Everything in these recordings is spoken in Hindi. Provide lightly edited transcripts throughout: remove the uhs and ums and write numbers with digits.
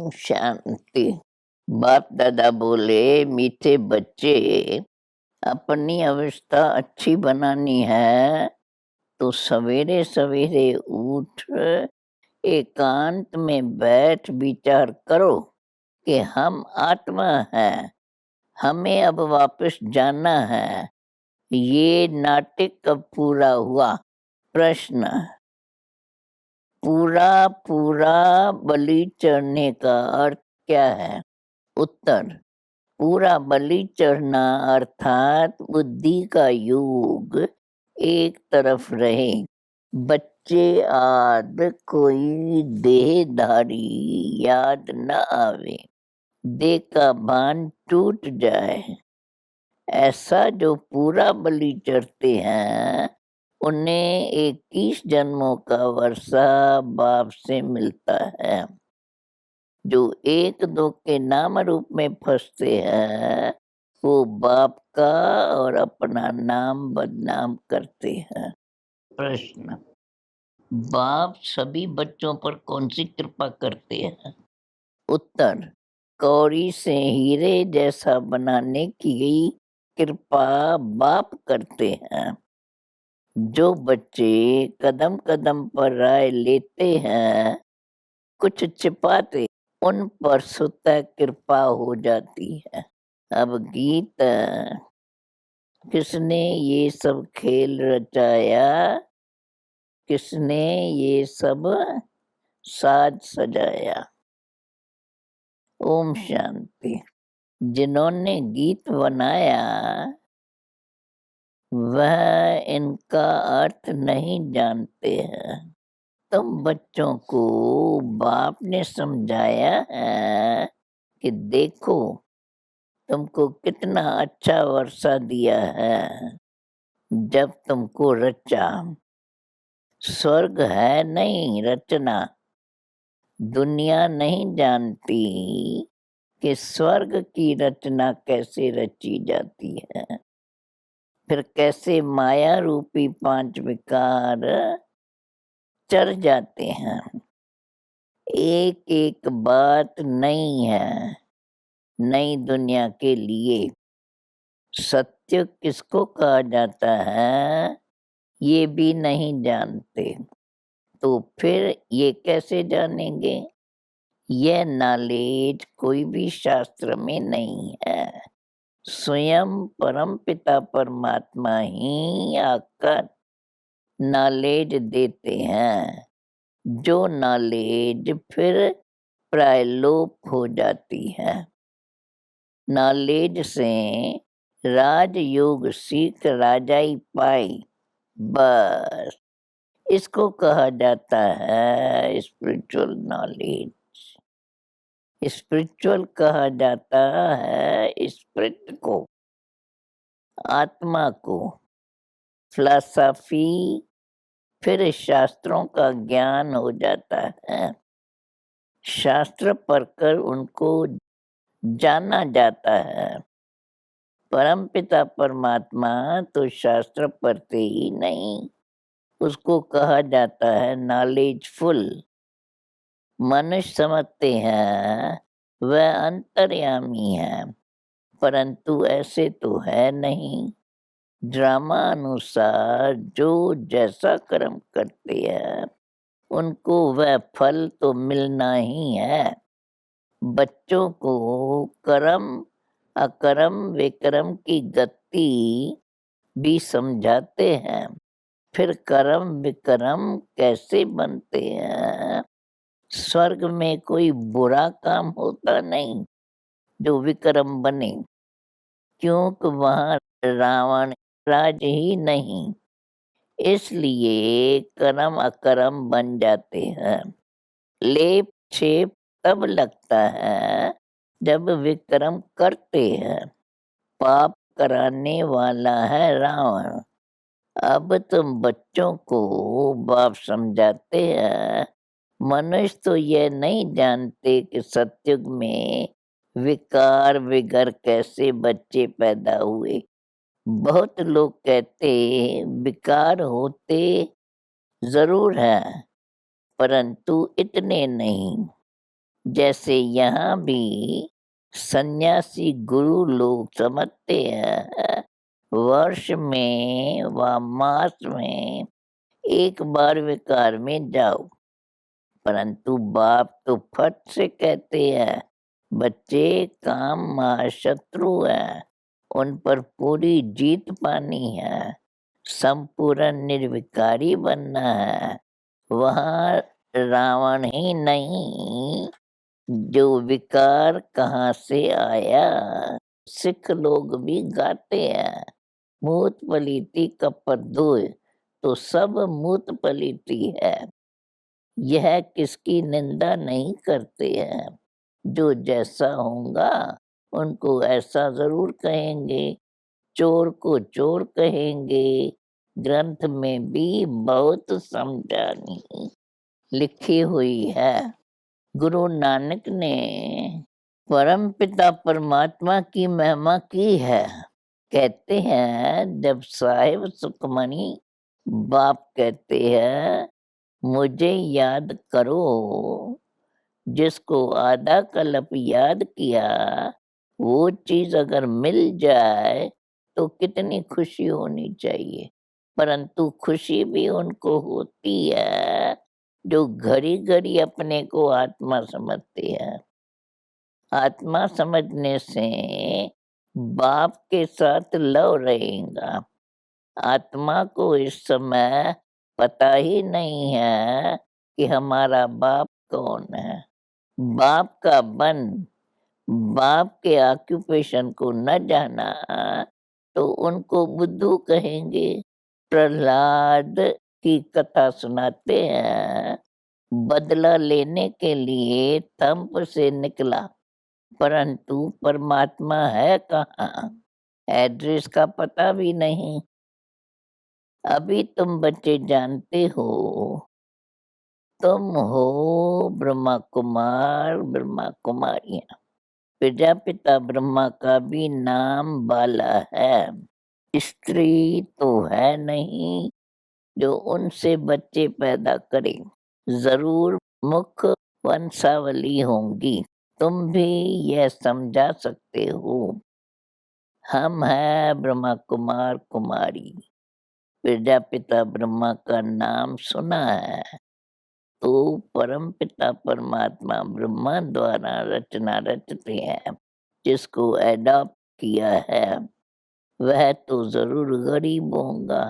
ओम शांति। बाप दादा बोले, मीठे बच्चे, अपनी अवस्था अच्छी बनानी है तो सवेरे सवेरे उठ एकांत में बैठ विचार करो कि हम आत्मा हैं, हमें अब वापस जाना है। ये नाटक कब पूरा हुआ? प्रश्न। पूरा पूरा बलि चढ़ने का अर्थ क्या है? उत्तर। पूरा बलि चढ़ना अर्थात बुद्धि का योग एक तरफ रहे, बच्चे आद कोई देहधारी याद न आवे, देह का भान टूट जाए। ऐसा जो पूरा बलि चढ़ते हैं उन्हें 21 जन्मों का वर्षा बाप से मिलता है। जो एक दो के नाम रूप में फंसते हैं वो बाप का और अपना नाम बदनाम करते हैं। प्रश्न। बाप सभी बच्चों पर कौन सी कृपा करते हैं? उत्तर। कौड़ी से हीरे जैसा बनाने की कृपा बाप करते हैं। जो बच्चे कदम कदम पर राय लेते हैं, कुछ छिपाते, उन पर स्वतः कृपा हो जाती है। अब गीत। किसने ये सब खेल रचाया, किसने ये सब साज सजाया? ओम शांति। जिन्होंने गीत बनाया वह इनका अर्थ नहीं जानते हैं। तुम बच्चों को बाप ने समझाया है कि देखो तुमको कितना अच्छा वर्षा दिया है जब तुमको रचा। स्वर्ग है नहीं रचना। दुनिया नहीं जानती कि स्वर्ग की रचना कैसे रची जाती है, फिर कैसे माया रूपी 5 विकार चढ़ जाते हैं। एक एक बात नई है, नई दुनिया के लिए। सत्य किसको कहा जाता है ये भी नहीं जानते, तो फिर ये कैसे जानेंगे? यह नॉलेज कोई भी शास्त्र में नहीं है। स्वयं परमपिता परमात्मा ही आकर नॉलेज देते हैं, जो नॉलेज फिर प्रायलोप हो जाती है। नॉलेज से राजयोग सीख राजाई पाई, बस इसको कहा जाता है स्पिरिचुअल नॉलेज। स्पिरिचुअल कहा जाता है स्पिरिट को, आत्मा को। फिलॉसफी फिर शास्त्रों का ज्ञान हो जाता है। शास्त्र पढ़कर उनको जाना जाता है। परमपिता परमात्मा तो शास्त्र पढ़ते ही नहीं, उसको कहा जाता है नॉलेजफुल। मनुष्य समझते हैं वह अंतर्यामी है, परंतु ऐसे तो है नहीं। ड्रामा अनुसार जो जैसा कर्म करते हैं उनको वह फल तो मिलना ही है। बच्चों को कर्म अकर्म विक्रम की गति भी समझाते हैं। फिर कर्म विक्रम कैसे बनते हैं? स्वर्ग में कोई बुरा काम होता नहीं जो विक्रम बने, क्योंकि वहाँ रावण राज ही नहीं, इसलिए कर्म अकर्म बन जाते हैं। लेप छेप तब लगता है जब विक्रम करते हैं। पाप कराने वाला है रावण। अब तुम बच्चों को बाप समझाते हैं। मनुष्य तो यह नहीं जानते कि सतयुग में विकार विगर कैसे बच्चे पैदा हुए। बहुत लोग कहते विकार होते जरूर हैं, परंतु इतने नहीं। जैसे यहाँ भी सन्यासी गुरु लोग समझते हैं वर्ष में व मास में एक बार विकार में जाओ, परंतु बाप तो फट से कहते हैं बच्चे काम महाशत्रु है, उन पर पूरी जीत पानी है, संपूर्ण निर्विकारी बनना है। वहाँ रावण ही नहीं, जो विकार कहाँ से आया। सिख लोग भी गाते हैं मूत पलीती कपट धोए, तो सब मूत पलीती है। यह किसकी निंदा नहीं करते हैं, जो जैसा होगा उनको ऐसा जरूर कहेंगे। चोर को चोर कहेंगे। ग्रंथ में भी बहुत समझानी लिखी हुई है। गुरु नानक ने परम पिता परमात्मा की महिमा की है। कहते हैं जब साहिब सुखमणि बाप कहते हैं मुझे याद करो, जिसको आधा कल्प याद किया वो चीज अगर मिल जाए तो कितनी खुशी होनी चाहिए। परंतु खुशी भी उनको होती है जो घड़ी घड़ी अपने को आत्मा समझते हैं। आत्मा समझने से बाप के साथ लव रहेगा। आत्मा को इस समय पता ही नहीं है कि हमारा बाप कौन है। बाप का बन, बाप के ऑक्यूपेशन को न जाना तो उनको बुद्धू कहेंगे। प्रहलाद की कथा सुनाते हैं, बदला लेने के लिए तंप से निकला, परंतु परमात्मा है कहाँ, एड्रेस का पता भी नहीं। अभी तुम बच्चे जानते हो, तुम हो ब्रह्मा कुमार ब्रह्मा कुमारियां। प्रजापिता ब्रह्मा का भी नाम बाला है। स्त्री तो है नहीं जो उनसे बच्चे पैदा करे, जरूर मुख वंशावली होंगी। तुम भी यह समझा सकते हो। हम है ब्रह्मा कुमार कुमारी। प्रजापिता ब्रह्मा का नाम सुना है तो परम पिता परमात्मा ब्रह्मा द्वारा रचना रचते हैं। जिसको एडॉप्ट किया है वह तो जरूर गरीब होगा।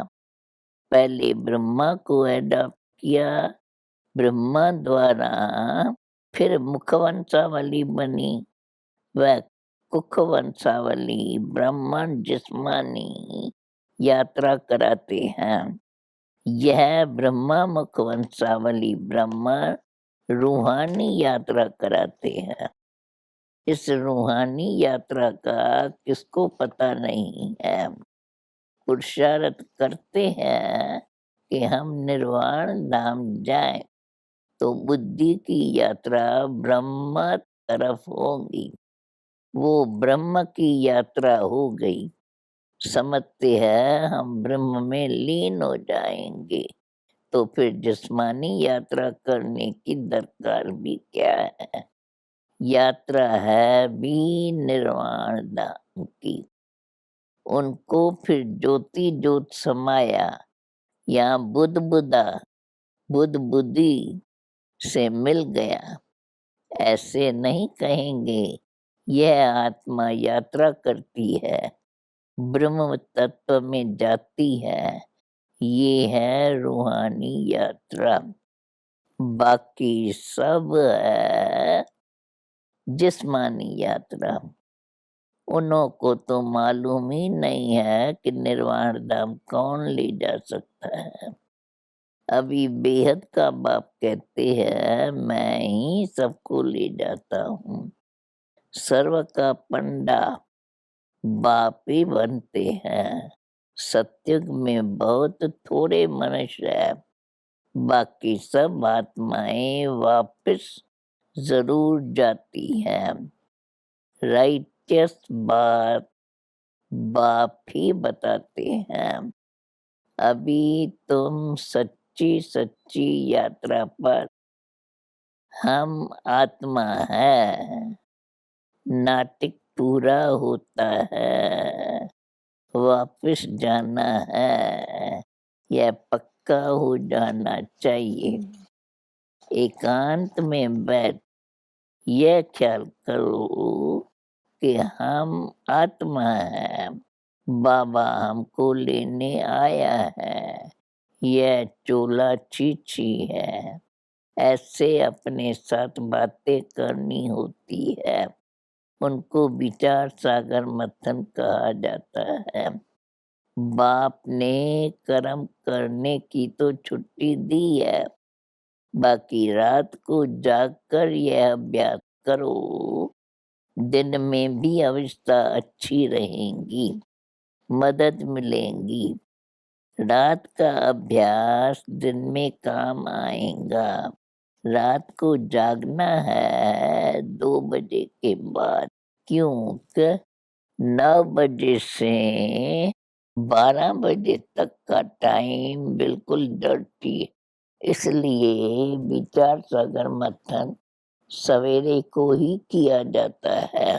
पहले ब्रह्मा को एडॉप्ट किया ब्रह्मा द्वारा, फिर मुखवंशावली बनी, वह कुखवंशावली ब्राह्मण जिस्मानी यात्रा कराते हैं। यह ब्रह्मा मुख वंशावली ब्रह्मा रूहानी यात्रा कराते हैं। इस रूहानी यात्रा का किसको पता नहीं है। पुरुषार्थ करते हैं कि हम निर्वाण धाम जाएं, तो बुद्धि की यात्रा ब्रह्म तरफ होगी। वो ब्रह्म की यात्रा हो गई। समझते हैं हम ब्रह्म में लीन हो जाएंगे, तो फिर जिस्मानी यात्रा करने की दरकार भी क्या है। यात्रा है भी निर्वाण धाम की। उनको फिर ज्योति ज्योत समाया या बुद्ध बुद्धा बुद्ध बुद्धि से मिल गया, ऐसे नहीं कहेंगे। यह आत्मा यात्रा करती है, ब्रह्म तत्व में जाती है। ये है रूहानी यात्रा। बाकी सब है जिस्मानी यात्रा। उन्हों को तो मालूम ही नहीं है कि निर्वाण धाम कौन ले जा सकता है। अभी बेहद का बाप कहते हैं मैं ही सबको ले जाता हूँ। सर्व का पंडा बाप ही बनते हैं। सत्युग में बहुत थोड़े मनुष्य है, बाकी सब आत्माएं वापस जरूर जाती हैं। राइटियस बात बाप ही बताते हैं। अभी तुम सच्ची सच्ची यात्रा पर हम आत्मा है, नाटक पूरा होता है, वापिस जाना है, यह पक्का हो जाना चाहिए। एकांत में बैठ यह ख्याल करो कि हम आत्मा है, बाबा हमको लेने आया है, यह चोला चीची है। ऐसे अपने साथ बातें करनी होती है, उनको विचार सागर मंथन कहा जाता है। बाप ने कर्म करने की तो छुट्टी दी है, बाकी रात को जागकर यह अभ्यास करो, दिन में भी अवस्था अच्छी रहेंगी, मदद मिलेंगी। रात का अभ्यास दिन में काम आएगा। रात को जागना है 2 बजे के बाद, क्योंकि 9 बजे से 12 बजे तक का टाइम बिल्कुल डर्टी है। इसलिए विचार सागर मंथन सवेरे को ही किया जाता है।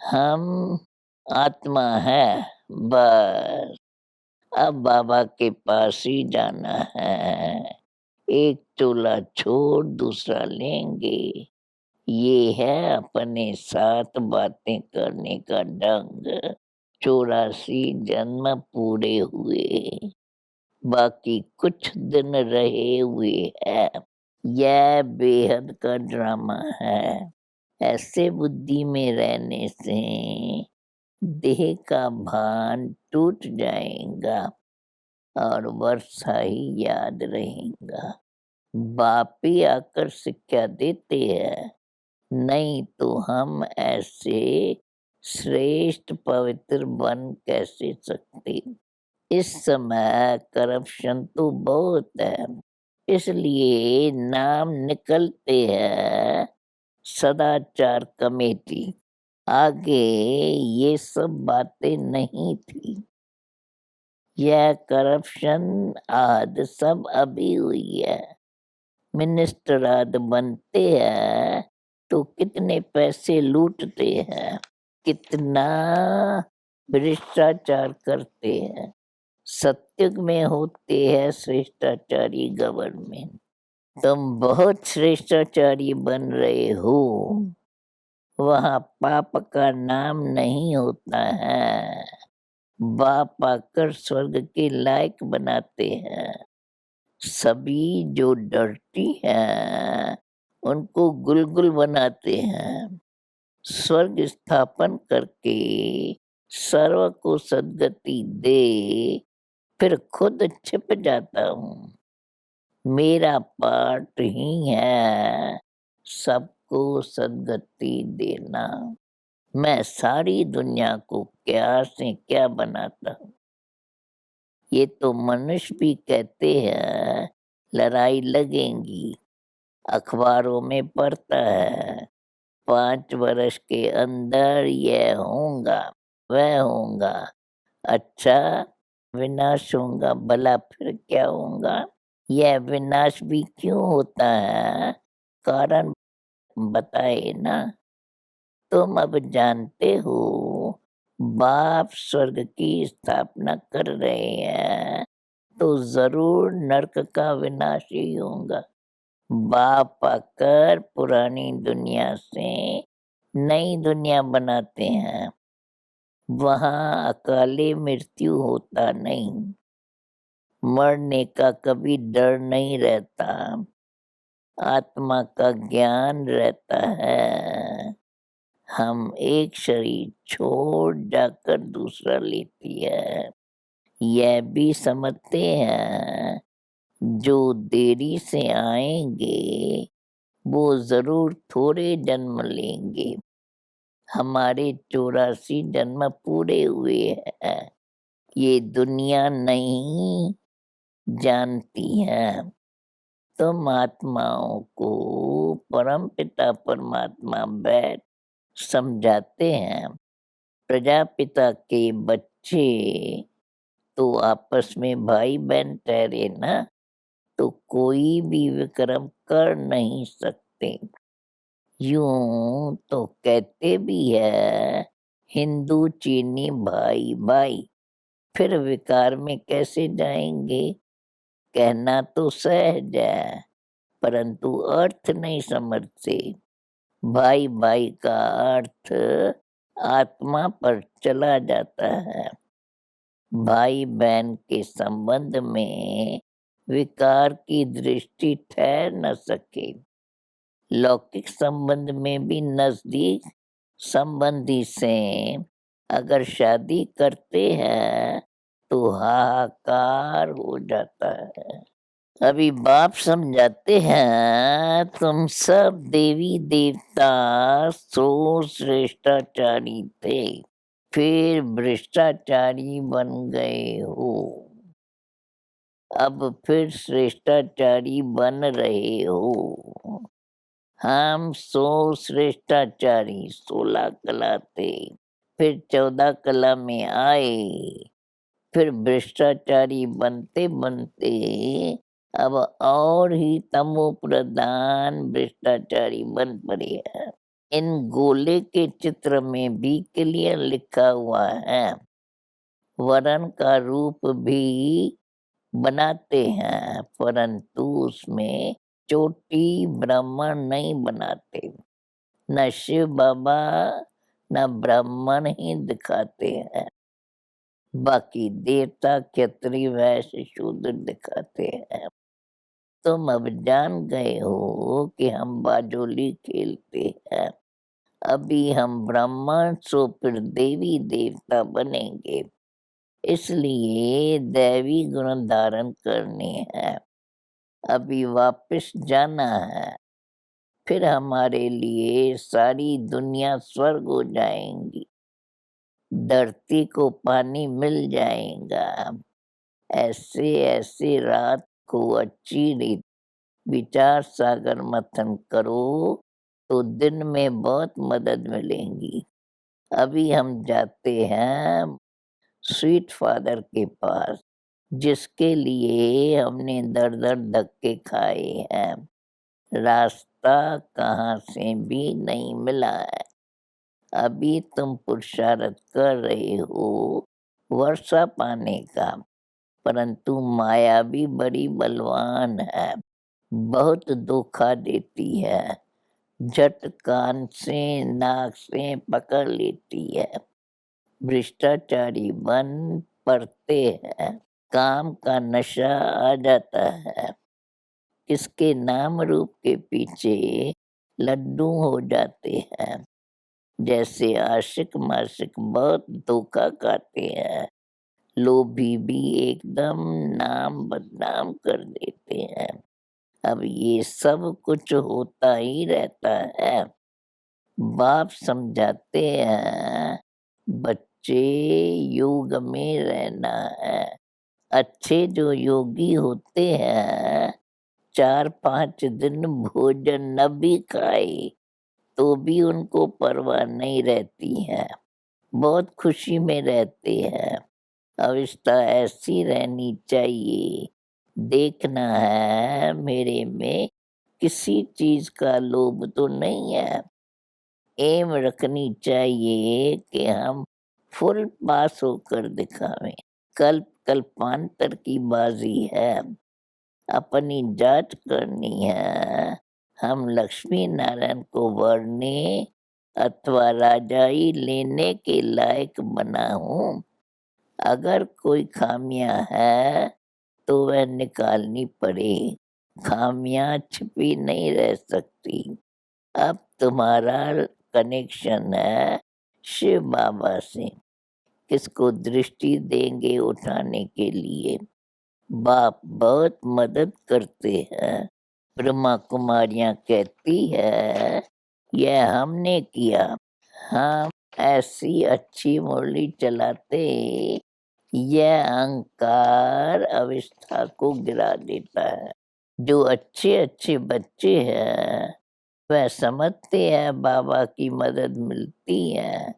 हम आत्मा है, बस अब बाबा के पास ही जाना है। एक चोला छोड़ दूसरा लेंगे, ये है अपने साथ बातें करने का ढंग। 84 जन्म पूरे हुए, बाकी कुछ दिन रहे हुए हैं। यह बेहद का ड्रामा है। ऐसे बुद्धि में रहने से देह का भान टूट जाएगा और वर्षा ही याद रहेगा। बाप ही आकर शिक्षा देते हैं, नहीं तो हम ऐसे श्रेष्ठ पवित्र बन कैसे सकते। इस समय करप्शन तो बहुत है, इसलिए नाम निकलते हैं सदाचार कमेटी। आगे ये सब बातें नहीं थी। यह करप्शन आदि सब अभी हुई है। मिनिस्टर आदि बनते हैं तो कितने पैसे लूटते हैं, कितना भ्रष्टाचार करते हैं। सत्युग में होते हैं श्रेष्ठाचारी गवर्नमेंट। तुम बहुत श्रेष्ठाचारी बन रहे हो, वहाँ पाप का नाम नहीं होता है। बाप आकर स्वर्ग के लायक बनाते हैं। सभी जो डर्टी हैं उनको गुलगुल बनाते हैं। स्वर्ग स्थापन करके सर्व को सद्गति दे, फिर खुद छिप जाता हूँ। मेरा पाठ ही है सबको सद्गति देना। मैं सारी दुनिया को क्या से क्या बनाता हूँ। ये तो मनुष्य भी कहते हैं लड़ाई लगेंगी, अखबारों में पढ़ता है 5 वर्ष के अंदर यह होगा, वह होगा। अच्छा, विनाश होगा, भला फिर क्या होगा? यह विनाश भी क्यों होता है? कारण बताए ना। तुम अब जानते हो बाप स्वर्ग की स्थापना कर रहे हैं, तो जरूर नरक का विनाश ही होगा। बाप आकर पुरानी दुनिया से नई दुनिया बनाते हैं। वहाँ अकाले मृत्यु होता नहीं, मरने का कभी डर नहीं रहता, आत्मा का ज्ञान रहता है। हम एक शरीर छोड़ जाकर दूसरा लेती है, यह भी समझते हैं। जो देरी से आएंगे वो जरूर थोड़े जन्म लेंगे। हमारे 84 जन्म पूरे हुए हैं, ये दुनिया नहीं जानती है। तुम आत्माओं को परम पिता परमात्मा बैठ समझाते हैं। प्रजापिता के बच्चे तो आपस में भाई बहन ठहरे ना, तो कोई भी विक्रम कर नहीं सकता। बनाते। यूं तो कहते भी है हिंदू चीनी भाई भाई, फिर विकार में कैसे जाएंगे? कहना तो सहज है, परंतु अर्थ नहीं समझते। भाई भाई का अर्थ आत्मा पर चला जाता है। भाई बहन के संबंध में विकार की दृष्टि ठहर न सके। लौकिक संबंध में भी नजदीक संबंधी से अगर शादी करते हैं तो हाहाकार हो जाता है। अभी बाप समझाते हैं तुम सब देवी देवता सो श्रेष्ठाचारी थे, फिर भ्रष्टाचारी बन गए हो। अब फिर श्रेष्ठाचारी बन रहे हो। हम 100 श्रेष्ठाचारी 16 कला थे, फिर 14 कला में आए, फिर भ्रष्टाचारी बनते बनते अब और ही तमो प्रधान भ्रष्टाचारी बन पड़े हैं। इन गोले के चित्र में भी क्लियर लिखा हुआ है, वरण का रूप भी बनाते हैं, परंतु उसमें चोटी ब्राह्मण नहीं बनाते। न शिव बाबा न ब्राह्मण ही दिखाते हैं, बाकी देवता क्षत्रिय वैश्य शूद्र दिखाते हैं। तुम अब जान गए हो कि हम बाजोली खेलते हैं। अभी हम ब्राह्मण सो फिर देवी देवता बनेंगे, इसलिए दैवी गुण धारण करने हैं। अभी वापस जाना है, फिर हमारे लिए सारी दुनिया स्वर्ग हो जाएंगी। धरती को पानी मिल जाएगा। ऐसे ऐसे रात को अच्छी रीत विचार सागर मंथन करो तो दिन में बहुत मदद मिलेंगी। अभी हम जाते हैं स्वीट फादर के पास, जिसके लिए हमने दर दर धक्के खाए हैं। रास्ता कहाँ से भी नहीं मिला है। अभी तुम पुरुषार्थ कर रहे हो वर्षा पाने का, परंतु माया भी बड़ी बलवान है, बहुत धोखा देती है। झट कान से नाक से पकड़ लेती है। भ्रष्टाचारी बन पड़ते हैं, काम का नशा आ जाता है। किसके नाम रूप के पीछे लड्डू हो जाते हैं। जैसे आशिक माशिक बहुत धोखा खाते हैं, लोभी भी एकदम नाम बदनाम कर देते हैं। अब ये सब कुछ होता ही रहता है। बाप समझाते हैं बच्चे योग में रहना है। अच्छे जो योगी होते हैं 4-5 दिन भोजन न भी खाए तो भी उनको परवाह नहीं रहती है, बहुत खुशी में रहते हैं। अवस्था ऐसी रहनी चाहिए। देखना है मेरे में किसी चीज का लोभ तो नहीं है। एम रखनी चाहिए कि हम फुल पास होकर दिखावें। कल्प कल्पांतर की बाजी है, अपनी जांच करनी है। हम लक्ष्मी नारायण को वरने अथवा राजाई लेने के लायक बना हूँ। अगर कोई खामियां है तो वह निकालनी पड़े। खामियां छिपी नहीं रह सकती। अब तुम्हारा कनेक्शन है शिव बाबा से, किसको दृष्टि देंगे उठाने के लिए। बाप बहुत मदद करते हैं। ब्रह्मा कुमारियां कहती है यह हमने किया। हम ऐसी अच्छी मुरली चलाते, यह अहंकार अवस्था को गिरा देता है। जो अच्छे अच्छे बच्चे हैं वह समझते हैं बाबा की मदद मिलती है।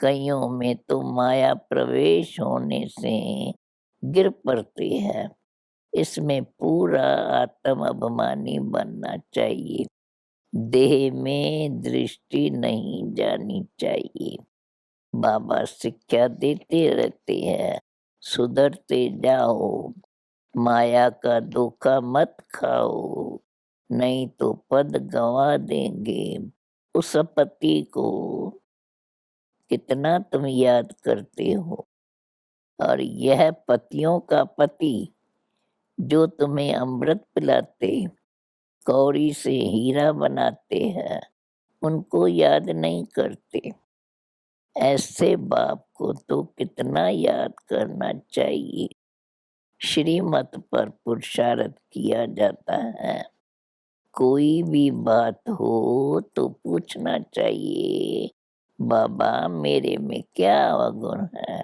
कईयों में तो माया प्रवेश होने से गिर पड़ते हैं। इसमें पूरा आत्म अभिमानी बनना चाहिए। देह में दृष्टि नहीं जानी चाहिए। बाबा शिक्षा देते रहते हैं, सुधरते जाओ, माया का धोखा मत खाओ, नहीं तो पद गंवा देंगे। उस पति को कितना तुम याद करते हो, और यह पतियों का पति जो तुम्हें अमृत पिलाते, कौड़ी से हीरा बनाते हैं, उनको याद नहीं करते। ऐसे बाप को तो कितना याद करना चाहिए। श्रीमत पर पुरुषार्थ किया जाता है। कोई भी बात हो तो पूछना चाहिए, बाबा मेरे में क्या अवगुण है।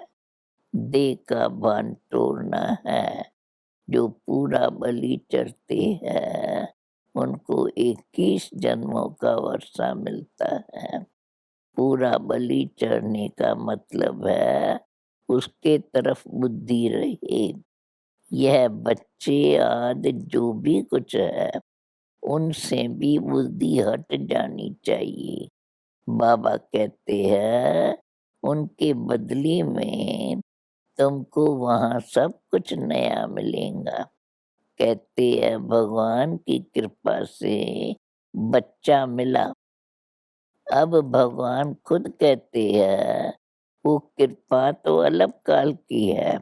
देह का भान तोड़ना है। जो पूरा बलि चढ़ते हैं उनको 21 जन्मों का वर्षा मिलता है। पूरा बलि चढ़ने का मतलब है उसके तरफ बुद्धि रहे। यह बच्चे आदि जो भी कुछ है उनसे भी बुद्धि हट जानी चाहिए। बाबा कहते हैं उनके बदले में तुमको वहाँ सब कुछ नया मिलेगा। कहते हैं भगवान की कृपा से बच्चा मिला। अब भगवान खुद कहते हैं वो कृपा तो अलग काल की है,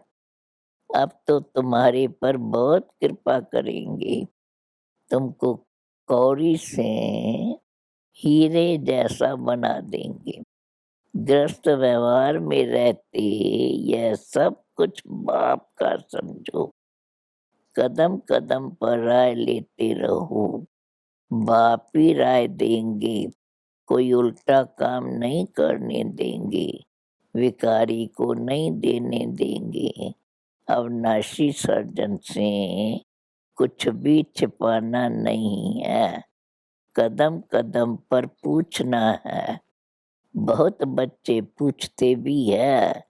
अब तो तुम्हारे पर बहुत कृपा करेंगे। तुमको कौड़ी से हीरे जैसा बना देंगे। ग्रस्त व्यवहार में रहते यह सब कुछ बाप का समझो। कदम कदम पर राय लेते रहो, बाप ही राय देंगे। कोई उल्टा काम नहीं करने देंगे, विकारी को नहीं देने देंगे। अविनाशी सर्जन से कुछ भी छिपाना नहीं है। कदम कदम पर पूछना है। बहुत बच्चे पूछते भी है,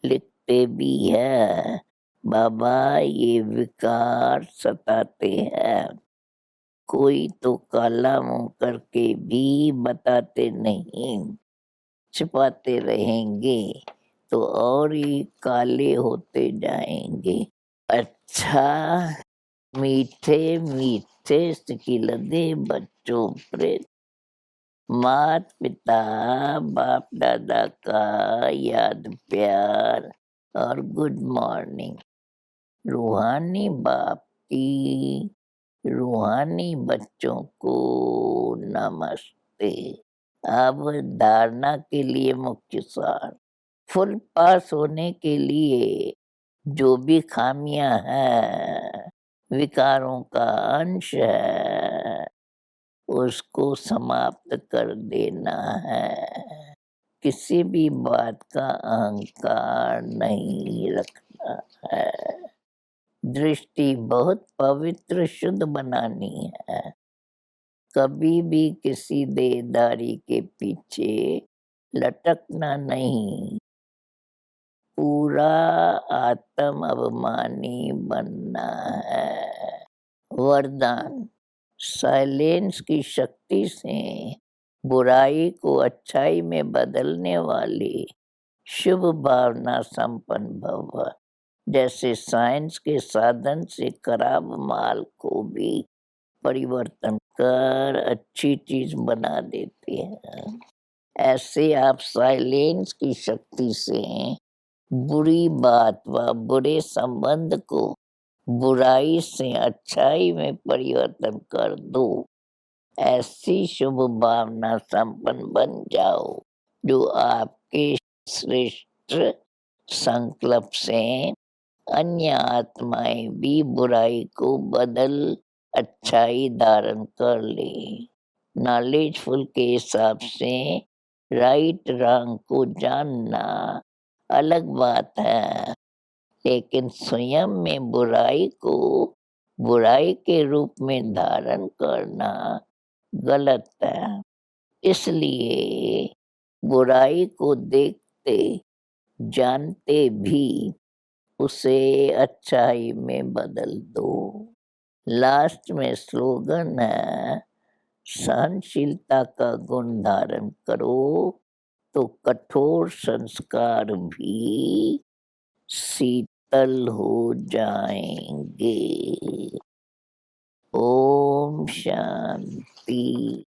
लिखते भी है, बाबा ये विकार सताते हैं। कोई तो काला मुंह करके भी बताते नहीं, छिपाते रहेंगे तो और ही काले होते जाएंगे। अच्छा, मीठे मीठे सिकिलदे बच्चों प्रेत, मात पिता बाप दादा का याद प्यार और गुड मॉर्निंग। रूहानी बाप की रूहानी बच्चों को नमस्ते। अब धारणा के लिए मुख्य सार। फुल पास होने के लिए जो भी खामियां हैं, विकारों का अंश है, उसको समाप्त कर देना है। किसी भी बात का अहंकार नहीं रखना है। दृष्टि बहुत पवित्र शुद्ध बनानी है। कभी भी किसी देहधारी के पीछे लटकना नहीं। पूरा आत्म अभिमानी बनना है। वरदान। साइलेंस की शक्ति से बुराई को अच्छाई में बदलने वाली शुभ भावना संपन्न भव। जैसे साइंस के साधन से खराब माल को भी परिवर्तन कर अच्छी चीज बना देते हैं, ऐसे आप साइलेंस की शक्ति से बुरी बात व बुरे संबंध को बुराई से अच्छाई में परिवर्तन कर दो। ऐसी शुभ भावना संपन्न बन जाओ जो आपके श्रेष्ठ संकल्प से अन्य आत्माएं भी बुराई को बदल अच्छाई धारण कर ले। नॉलेजफुल के हिसाब से राइट रंग को जानना अलग बात है, लेकिन स्वयं में बुराई को बुराई के रूप में धारण करना गलत है। इसलिए बुराई को देखते जानते भी उसे अच्छाई में बदल दो। लास्ट में स्लोगन है, सहनशीलता का गुण धारण करो तो कठोर संस्कार भी शीतल हो जाएंगे। ओम शांति।